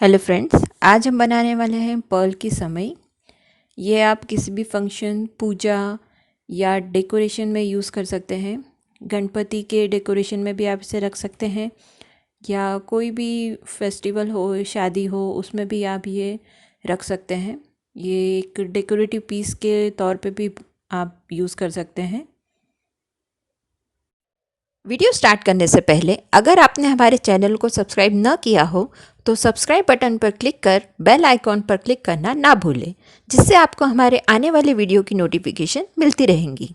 Hello friends, आज हम बनाने वाले हैं पर्ल की समई। ये आप किसी भी फंक्शन, पूजा या डेकोरेशन में यूज़ कर सकते हैं। गणपति के डेकोरेशन में भी आप इसे रख सकते हैं या कोई भी फेस्टिवल हो, शादी हो, उसमें भी आप ये रख सकते हैं। ये एक डेकोरेटिव पीस के तौर पे भी आप यूज़ कर सकते हैं। वीडियो स्टार्ट करने से पहले अगर आपने हमारे चैनल को सब्सक्राइब न किया हो तो सब्सक्राइब बटन पर क्लिक कर बेल आइकॉन पर क्लिक करना ना भूलें, जिससे आपको हमारे आने वाले वीडियो की नोटिफिकेशन मिलती रहेंगी।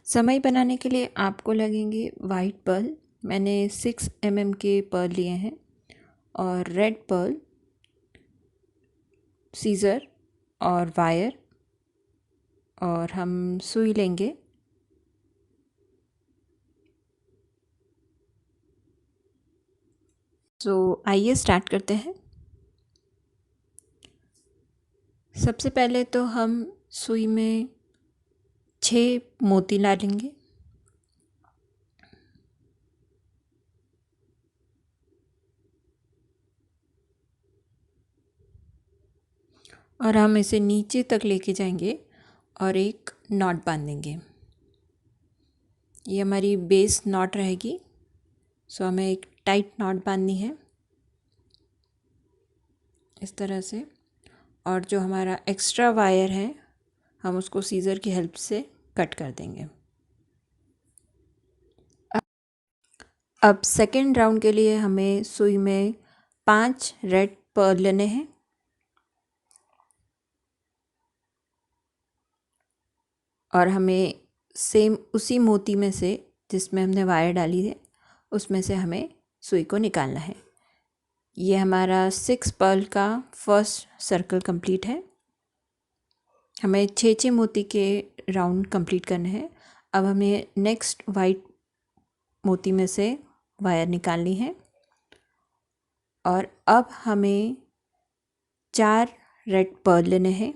समय बनाने के लिए आपको लगेंगे वाइट पर्ल। मैंने 6 mm के पर्ल लिए हैं और रेड पर्ल, सीज़र और वायर, और हम सुई लेंगे। तो आइए स्टार्ट करते हैं। सबसे पहले तो हम सुई में 6 मोती डालेंगे। और हम इसे नीचे तक लेके जाएंगे और एक नॉट बांधेंगे। ये हमारी बेस नॉट रहेगी। सो हमें एक टाइट नॉट बांधनी है इस तरह से। और जो हमारा एक्स्ट्रा वायर है हम उसको सीज़र की हेल्प से कट कर देंगे। अब सेकेंड राउंड के लिए हमें सुई में 5 रेड पर्ल लेने हैं और हमें सेम उसी मोती में से जिसमें हमने वायर डाली है उसमें से हमें सुई को निकालना है। ये हमारा 6 पर्ल का फर्स्ट सर्कल कंप्लीट है। हमें 6 मोती के राउंड कंप्लीट करने हैं। अब हमें नेक्स्ट वाइट मोती में से वायर निकालनी है और अब हमें 4 रेड पर्ल लेने हैं।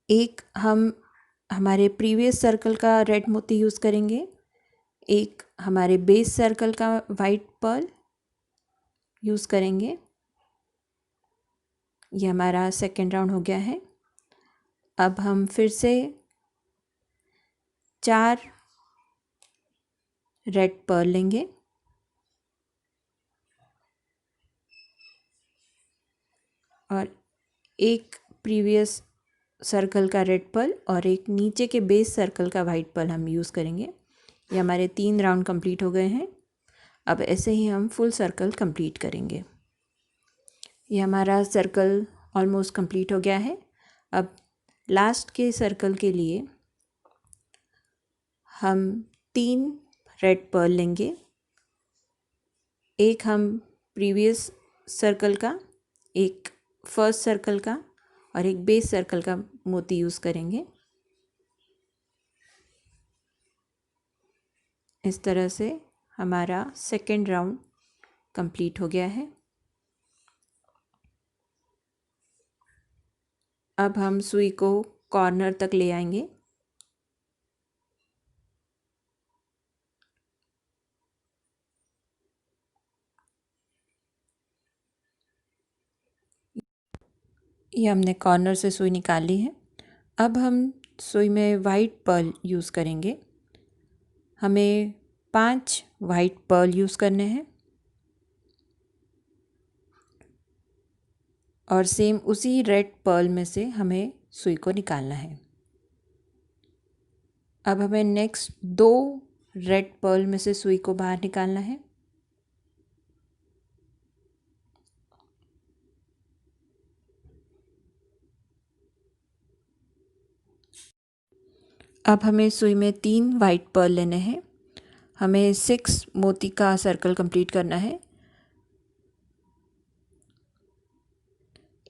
एक हम हमारे प्रीवियस सर्कल का रेड मोती यूज़ करेंगे, एक हमारे बेस सर्कल का वाइट पर्ल यूज़ करेंगे। ये हमारा सेकेंड राउंड हो गया है। अब हम फिर से 4 रेड पर्ल लेंगे और एक प्रीवियस सर्कल का रेड पर्ल और एक नीचे के बेस सर्कल का वाइट पर्ल हम यूज़ करेंगे। ये हमारे 3 राउंड कंप्लीट हो गए हैं। अब ऐसे ही हम फुल सर्कल कंप्लीट करेंगे। ये हमारा सर्कल ऑलमोस्ट कंप्लीट हो गया है। अब लास्ट के सर्कल के लिए हम 3 रेड पर्ल लेंगे। एक हम प्रीवियस सर्कल का, एक फर्स्ट सर्कल का और एक बेस सर्कल का मोती यूज़ करेंगे। इस तरह से हमारा सेकेंड राउंड कंप्लीट हो गया है। अब हम सुई को कॉर्नर तक ले आएंगे। ये हमने कॉर्नर से सुई निकाल ली है। अब हम सुई में वाइट पर्ल यूज़ करेंगे। हमें 5 वाइट पर्ल यूज़ करने हैं और सेम उसी रेड पर्ल में से हमें सुई को निकालना है। अब हमें नेक्स्ट 2 रेड पर्ल में से सुई को बाहर निकालना है। अब हमें सुई में 3 वाइट पर्ल लेने हैं। हमें 6 मोती का सर्कल कंप्लीट करना है।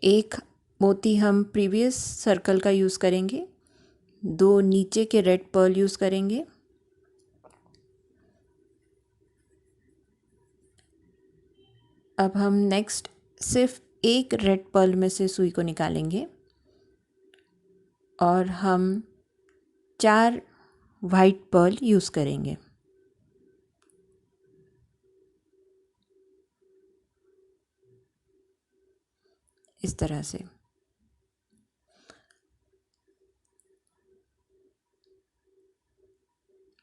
एक मोती हम प्रीवियस सर्कल का यूज़ करेंगे, 2 नीचे के रेड पर्ल यूज़ करेंगे। अब हम नेक्स्ट सिर्फ एक रेड पर्ल में से सुई को निकालेंगे और हम 4 वाइट पर्ल यूज़ करेंगे। इस तरह से।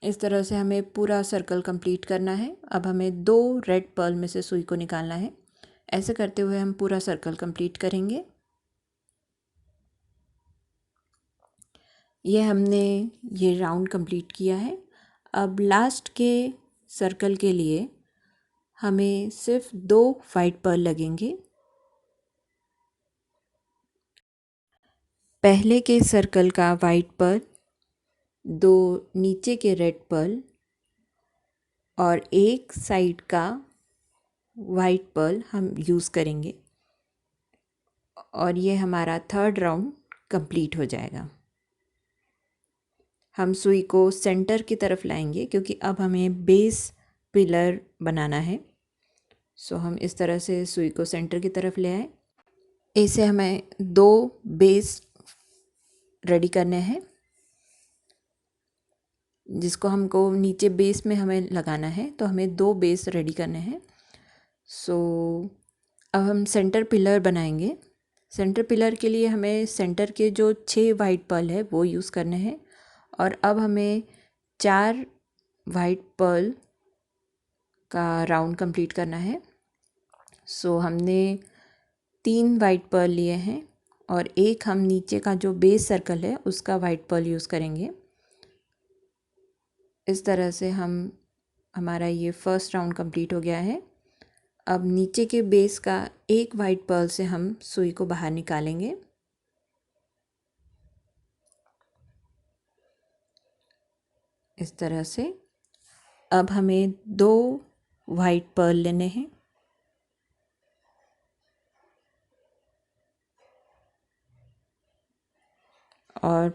इस तरह से हमें पूरा सर्कल कंप्लीट करना है। अब हमें 2 रेड पर्ल में से सुई को निकालना है। ऐसे करते हुए हम पूरा सर्कल कंप्लीट करेंगे। ये हमने ये राउंड कंप्लीट किया है। अब लास्ट के सर्कल के लिए हमें सिर्फ 2 वाइट पर्ल लगेंगे। पहले के सर्कल का वाइट पर्ल, 2 नीचे के रेड पर्ल और एक साइड का वाइट पर्ल हम यूज़ करेंगे और ये हमारा थर्ड राउंड कंप्लीट हो जाएगा। हम सुई को सेंटर की तरफ लाएंगे क्योंकि अब हमें बेस पिलर बनाना है। सो हम इस तरह से सुई को सेंटर की तरफ ले आए। ऐसे हमें 2 बेस रेडी करने हैं जिसको हमको नीचे बेस में हमें लगाना है, तो हमें 2 बेस रेडी करने हैं। सो अब हम सेंटर पिलर बनाएंगे। सेंटर पिलर के लिए हमें सेंटर के जो 6 वाइट पर्ल है वो यूज़ करने हैं और अब हमें 4 वाइट पर्ल का राउंड कंप्लीट करना है। सो हमने 3 वाइट पर्ल लिए हैं और एक हम नीचे का जो बेस सर्कल है उसका वाइट पर्ल यूज़ करेंगे। इस तरह से हमारा ये फर्स्ट राउंड कंप्लीट हो गया है। अब नीचे के बेस का एक वाइट पर्ल से हम सुई को बाहर निकालेंगे। इस तरह से अब हमें 2 वाइट पर्ल लेने हैं और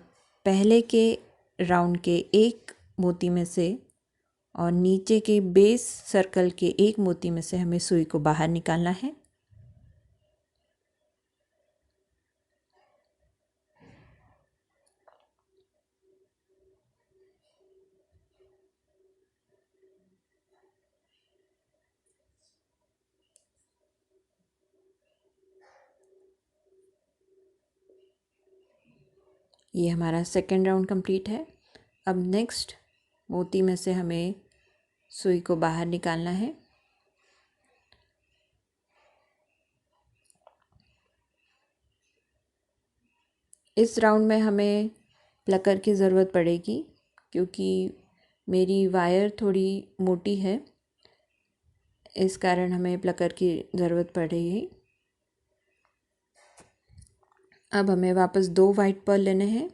पहले के राउंड के एक मोती में से और नीचे के बेस सर्कल के एक मोती में से हमें सुई को बाहर निकालना है। ये हमारा सेकेंड राउंड कंप्लीट है। अब नेक्स्ट मोती में से हमें सुई को बाहर निकालना है। इस राउंड में हमें प्लकर की ज़रूरत पड़ेगी क्योंकि मेरी वायर थोड़ी मोटी है, इस कारण हमें प्लकर की ज़रूरत पड़ेगी। अब हमें वापस 2 वाइट पर्ल लेने हैं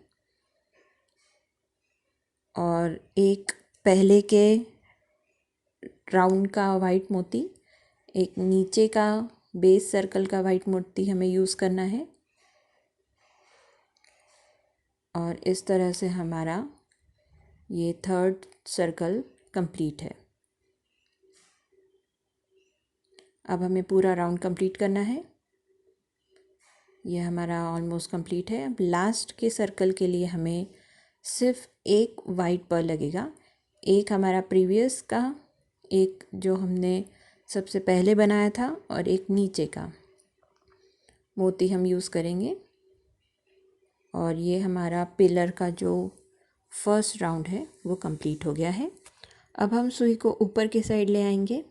और एक पहले के राउंड का वाइट मोती, एक नीचे का बेस सर्कल का वाइट मोती हमें यूज़ करना है और इस तरह से हमारा ये थर्ड सर्कल कंप्लीट है। अब हमें पूरा राउंड कंप्लीट करना है। ये हमारा ऑलमोस्ट कंप्लीट है। अब लास्ट के सर्कल के लिए हमें सिर्फ एक वाइट पर्ल लगेगा। एक हमारा प्रीवियस का, एक जो हमने सबसे पहले बनाया था और एक नीचे का मोती हम यूज़ करेंगे और ये हमारा पिलर का जो फर्स्ट राउंड है वो कंप्लीट हो गया है। अब हम सुई को ऊपर की साइड ले आएंगे।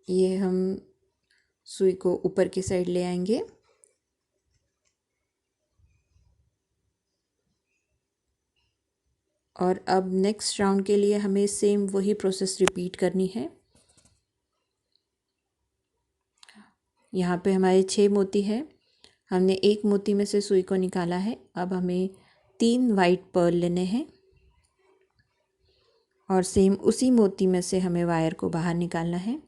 ये हम सुई को ऊपर की साइड ले आएंगे और अब नेक्स्ट राउंड के लिए हमें सेम वही प्रोसेस रिपीट करनी है। यहाँ पे हमारे 6 मोती है। हमने एक मोती में से सुई को निकाला है। अब हमें 3 वाइट पर्ल लेने हैं और सेम उसी मोती में से हमें वायर को बाहर निकालना है।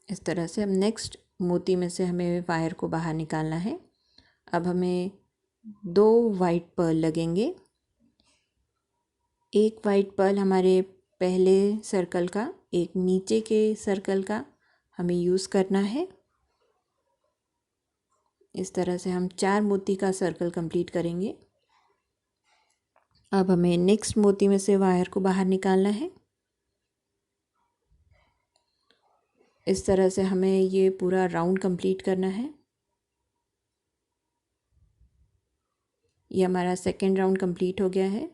इस तरह से हम नेक्स्ट मोती में से हमें वायर को बाहर निकालना है। अब हमें 2 वाइट पर्ल लगेंगे एक वाइट पर्ल हमारे पहले सर्कल का, एक नीचे के सर्कल का हमें यूज़ करना है। इस तरह से हम 4 मोती का सर्कल कंप्लीट करेंगे। अब हमें नेक्स्ट मोती में से वायर को बाहर निकालना है। इस तरह से हमें ये पूरा राउंड कंप्लीट करना है। ये हमारा सेकेंड राउंड कंप्लीट हो गया है।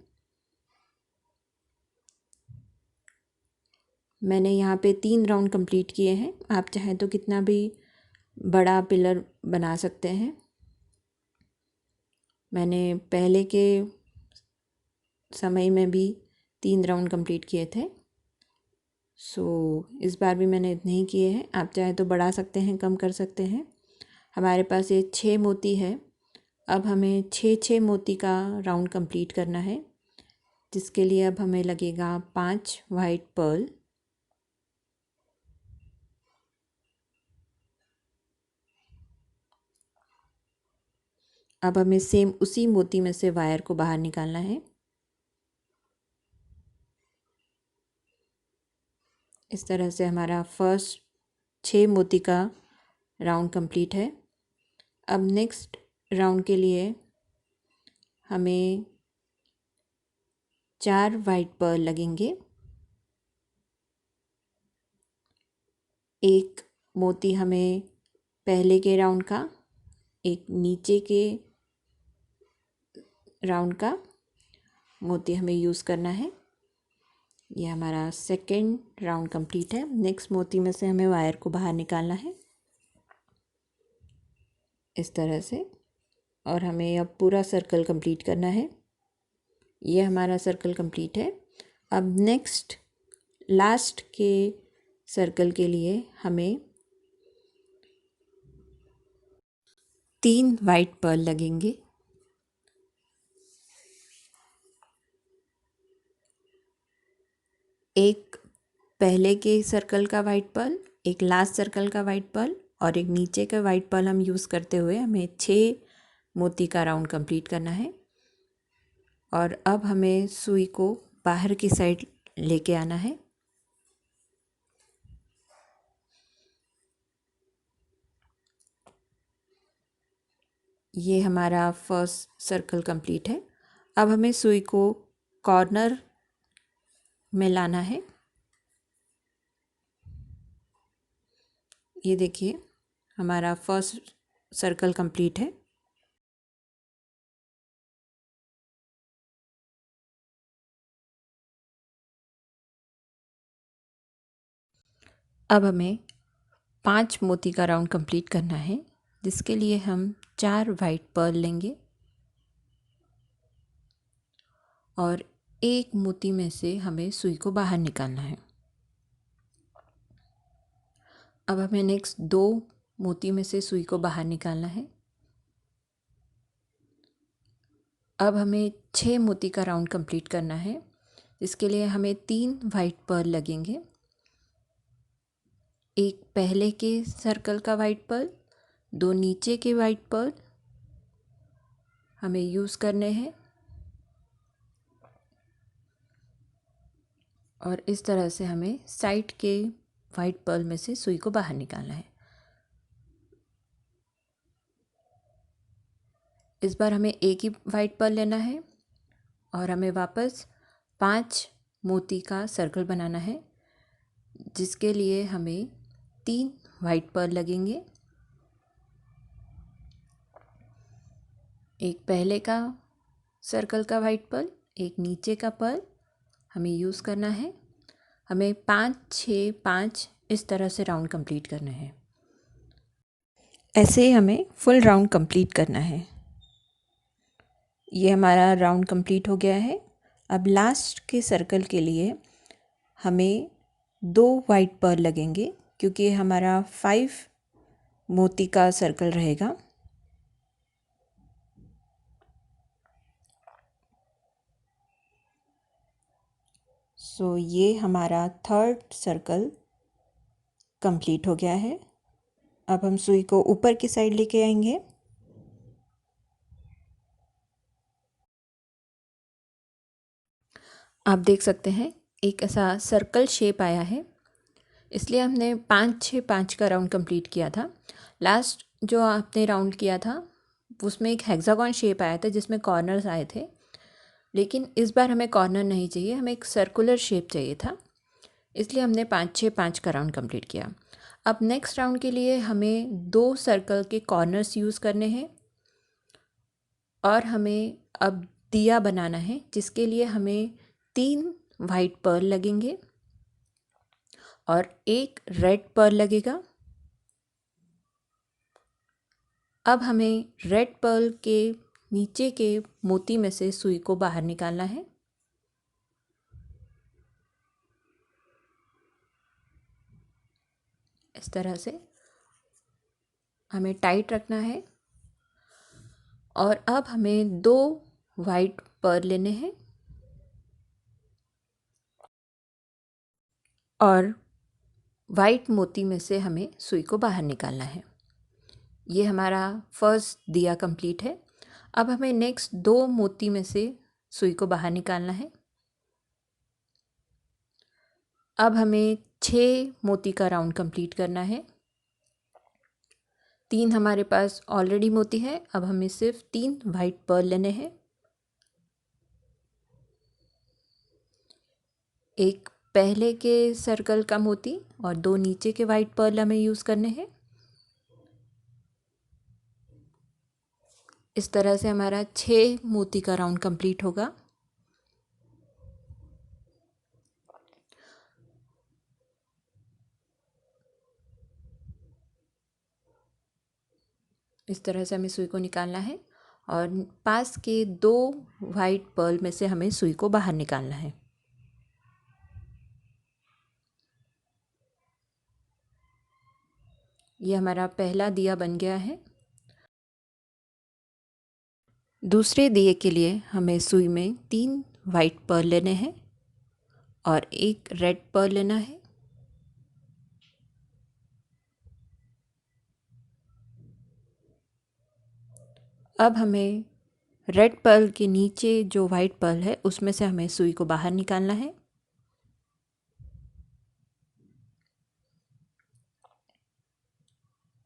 मैंने यहाँ पे 3 राउंड कंप्लीट किए हैं। आप चाहें तो कितना भी बड़ा पिलर बना सकते हैं। मैंने पहले के समय में भी 3 राउंड कंप्लीट किए थे। इस बार भी मैंने इतने ही किए हैं। आप चाहें तो बढ़ा सकते हैं, कम कर सकते हैं। हमारे पास ये 6 मोती है। अब हमें 6 मोती का राउंड कंप्लीट करना है, जिसके लिए अब हमें लगेगा 5 वाइट पर्ल। अब हमें सेम उसी मोती में से वायर को बाहर निकालना है। इस तरह से हमारा फर्स्ट 6 मोती का राउंड कंप्लीट है। अब नेक्स्ट राउंड के लिए हमें 4 वाइट पर्ल लगेंगे। एक मोती हमें पहले के राउंड का, एक नीचे के राउंड का मोती हमें यूज़ करना है। ये हमारा सेकेंड राउंड कंप्लीट है। नेक्स्ट मोती में से हमें वायर को बाहर निकालना है इस तरह से, और हमें अब पूरा सर्कल कंप्लीट करना है। ये हमारा सर्कल कंप्लीट है। अब नेक्स्ट लास्ट के सर्कल के लिए हमें 3 वाइट पर्ल लगेंगे। एक पहले के सर्कल का वाइट पर्ल, एक लास्ट सर्कल का वाइट पर्ल और एक नीचे का वाइट पर्ल हम यूज़ करते हुए हमें 6 मोती का राउंड कंप्लीट करना है। और अब हमें सुई को बाहर की साइड लेके आना है। ये हमारा फर्स्ट सर्कल कंप्लीट है। अब हमें सुई को कॉर्नर में लाना है। ये देखिए हमारा फर्स्ट सर्कल कंप्लीट है। अब हमें 5 मोती का राउंड कंप्लीट करना है, जिसके लिए हम 4 वाइट पर्ल लेंगे और एक मोती में से हमें सुई को बाहर निकालना है। अब हमें नेक्स्ट 2 मोती में से सुई को बाहर निकालना है। अब हमें 6 मोती का राउंड कंप्लीट करना है, इसके लिए हमें 3 वाइट पर्ल लगेंगे। एक पहले के सर्कल का वाइट पर्ल, 2 नीचे के वाइट पर्ल हमें यूज़ करने हैं और इस तरह से हमें साइड के वाइट पर्ल में से सुई को बाहर निकालना है। इस बार हमें एक ही वाइट पर्ल लेना है और हमें वापस 5 मोती का सर्कल बनाना है, जिसके लिए हमें 3 वाइट पर्ल लगेंगे। एक पहले का सर्कल का वाइट पर्ल, एक नीचे का पर्ल हमें यूज़ करना है। हमें 5 6 5 इस तरह से राउंड कंप्लीट करना है। ऐसे ही हमें फुल राउंड कंप्लीट करना है। ये हमारा राउंड कंप्लीट हो गया है। अब लास्ट के सर्कल के लिए हमें 2 वाइट पर्ल लगेंगे, क्योंकि ये हमारा 5 मोती का सर्कल रहेगा। ये हमारा थर्ड सर्कल कंप्लीट हो गया है। अब हम सुई को ऊपर की साइड लेके आएंगे। आप देख सकते हैं एक ऐसा सर्कल शेप आया है, इसलिए हमने 5-6-5 का राउंड कंप्लीट किया था। लास्ट जो आपने राउंड किया था उसमें एक हेक्सागन शेप आया था जिसमें कॉर्नर्स आए थे, लेकिन इस बार हमें कॉर्नर नहीं चाहिए, हमें एक सर्कुलर शेप चाहिए था, इसलिए हमने 5-6-5 का राउंड कंप्लीट किया। अब नेक्स्ट राउंड के लिए हमें 2 सर्कल के कॉर्नर्स यूज़ करने हैं और हमें अब दिया बनाना है, जिसके लिए हमें 3 वाइट पर्ल लगेंगे और 1 रेड पर्ल लगेगा। अब हमें रेड पर्ल के नीचे के मोती में से सुई को बाहर निकालना है। इस तरह से हमें टाइट रखना है और अब हमें 2 वाइट पर्ल लेने हैं और वाइट मोती में से हमें सुई को बाहर निकालना है। ये हमारा फर्स्ट दिया कंप्लीट है। अब हमें नेक्स्ट 2 मोती में से सुई को बाहर निकालना है। अब हमें 6 मोती का राउंड कंप्लीट करना है। 3 हमारे पास ऑलरेडी मोती है, अब हमें सिर्फ 3 वाइट पर्ल लेने हैं। एक पहले के सर्कल का मोती और 2 नीचे के वाइट पर्ल हमें यूज़ करने हैं। इस तरह से हमारा 6 मोती का राउंड कंप्लीट होगा। इस तरह से हमें सुई को निकालना है और पास के 2 वाइट पर्ल में से हमें सुई को बाहर निकालना है। ये हमारा पहला दिया बन गया है। दूसरे दिए के लिए हमें सुई में 3 वाइट पर्ल लेने हैं और 1 रेड पर्ल लेना है। अब हमें रेड पर्ल के नीचे जो वाइट पर्ल है उसमें से हमें सुई को बाहर निकालना है।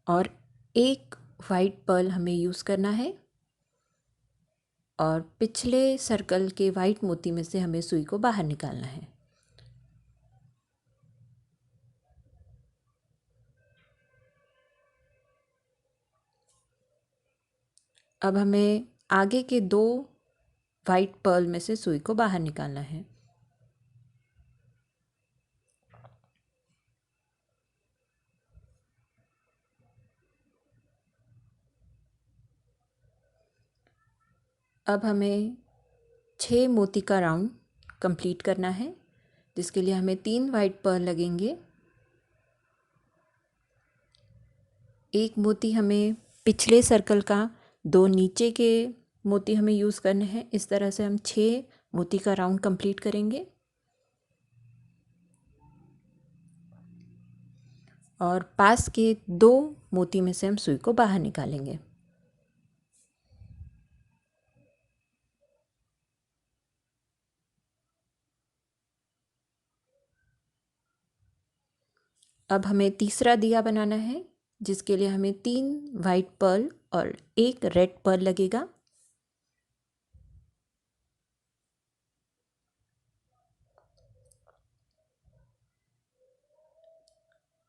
और 1 वाइट पर्ल हमें यूज़ करना है और पिछले सर्कल के वाइट मोती में से हमें सुई को बाहर निकालना है। अब हमें आगे के 2 वाइट पर्ल में से सुई को बाहर निकालना है। अब हमें 6 मोती का राउंड कंप्लीट करना है, जिसके लिए हमें 3 वाइट पर्ल लगेंगे। एक मोती हमें पिछले सर्कल का, 2 नीचे के मोती हमें यूज़ करने हैं। इस तरह से हम 6 मोती का राउंड कंप्लीट करेंगे और पास के 2 मोती में से हम सुई को बाहर निकालेंगे। अब हमें तीसरा दिया बनाना है, जिसके लिए हमें 3 वाइट पर्ल और 1 रेड पर्ल लगेगा।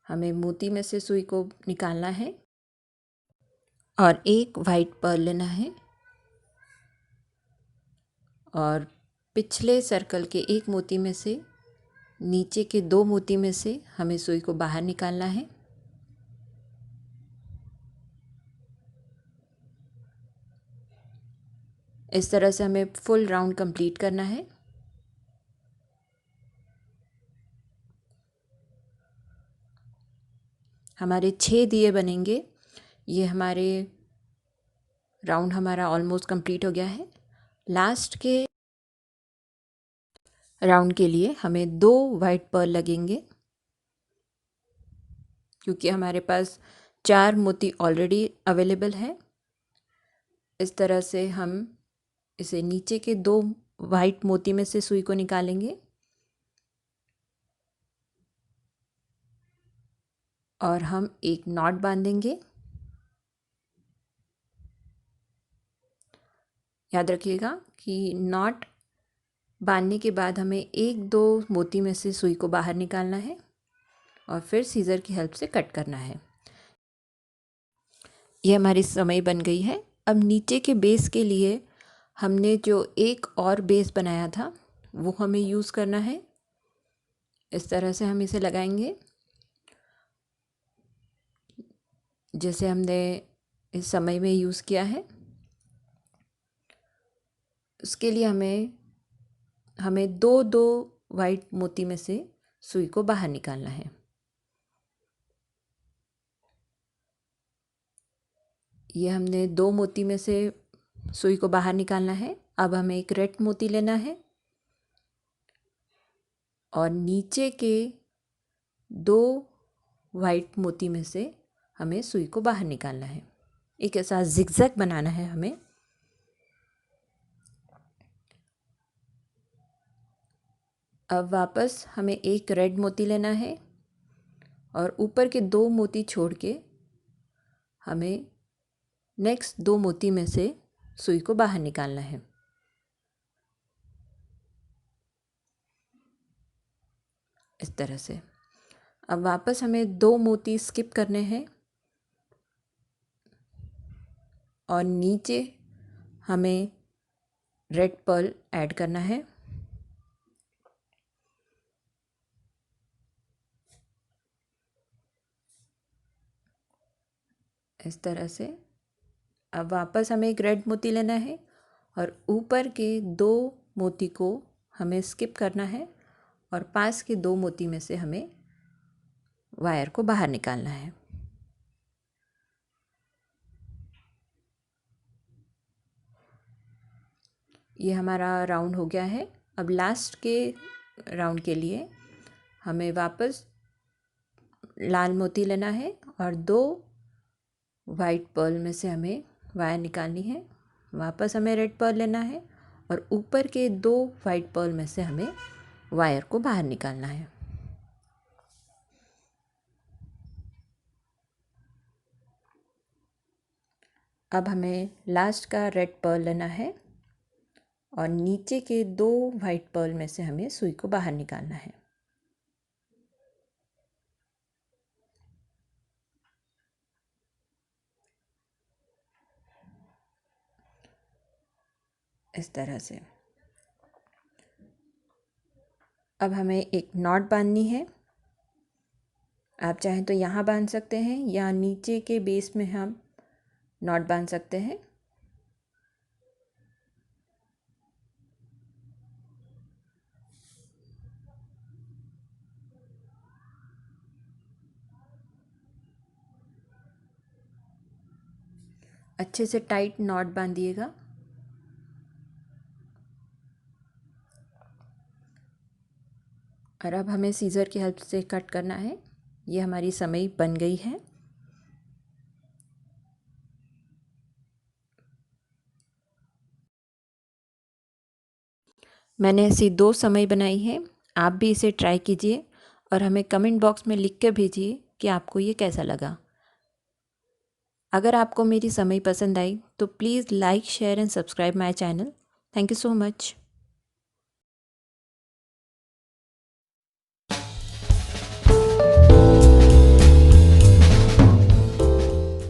हमें मोती में से सुई को निकालना है और 1 वाइट पर्ल लेना है और पिछले सर्कल के 1 मोती में से नीचे के 2 मोती में से हमें सुई को बाहर निकालना है। इस तरह से हमें फुल राउंड कंप्लीट करना है। हमारे 6 दिए बनेंगे। ये हमारे राउंड हमारा ऑलमोस्ट कंप्लीट हो गया है। लास्ट के राउंड के लिए हमें 2 वाइट पर्ल लगेंगे, क्योंकि हमारे पास 4 मोती ऑलरेडी अवेलेबल है। इस तरह से हम इसे नीचे के 2 वाइट मोती में से सुई को निकालेंगे और हम एक नॉट बांधेंगे। याद रखिएगा कि नॉट बांधने के बाद हमें एक दो मोती में से सुई को बाहर निकालना है और फिर सीज़र की हेल्प से कट करना है। ये हमारी समय बन गई है। अब नीचे के बेस के लिए हमने जो एक और बेस बनाया था वो हमें यूज़ करना है। इस तरह से हम इसे लगाएंगे जैसे हमने इस समय में यूज़ किया है। उसके लिए हमें दो दो वाइट मोती में से सुई को बाहर निकालना है। ये हमने दो मोती में से सुई को बाहर निकालना है। अब हमें एक रेड मोती लेना है और नीचे के दो वाइट मोती में से हमें सुई को बाहर निकालना है। एक ऐसा जिगजैग बनाना है हमें। अब वापस हमें एक रेड मोती लेना है और ऊपर के दो मोती छोड़ के हमें नेक्स्ट दो मोती में से सुई को बाहर निकालना है। इस तरह से। अब वापस हमें दो मोती स्किप करने हैं और नीचे हमें रेड पर्ल ऐड करना है। इस तरह से। अब वापस हमें एक रेड मोती लेना है और ऊपर के दो मोती को हमें स्किप करना है और पास के दो मोती में से हमें वायर को बाहर निकालना है। ये हमारा राउंड हो गया है। अब लास्ट के राउंड के लिए हमें वापस लाल मोती लेना है और दो वाइट पर्ल में से हमें वायर निकालनी है। वापस हमें रेड पर्ल लेना है और ऊपर के दो वाइट पर्ल में से हमें वायर को बाहर निकालना है। अब हमें लास्ट का रेड पर्ल लेना है और नीचे के दो वाइट पर्ल में से हमें सुई को बाहर निकालना है। इस तरह से। अब हमें एक नॉट बांधनी है। आप चाहें तो यहाँ बांध सकते हैं या नीचे के बेस में हम नॉट बांध सकते हैं। अच्छे से टाइट नॉट बांधिएगा। और अब हमें सीज़र की हेल्प से कट करना है। ये हमारी समय बन गई है। मैंने ऐसी दो समय बनाई है। आप भी इसे ट्राई कीजिए और हमें कमेंट बॉक्स में लिख कर भेजिए कि आपको ये कैसा लगा। अगर आपको मेरी समय पसंद आई तो please like share and subscribe my channel. Thank you so much.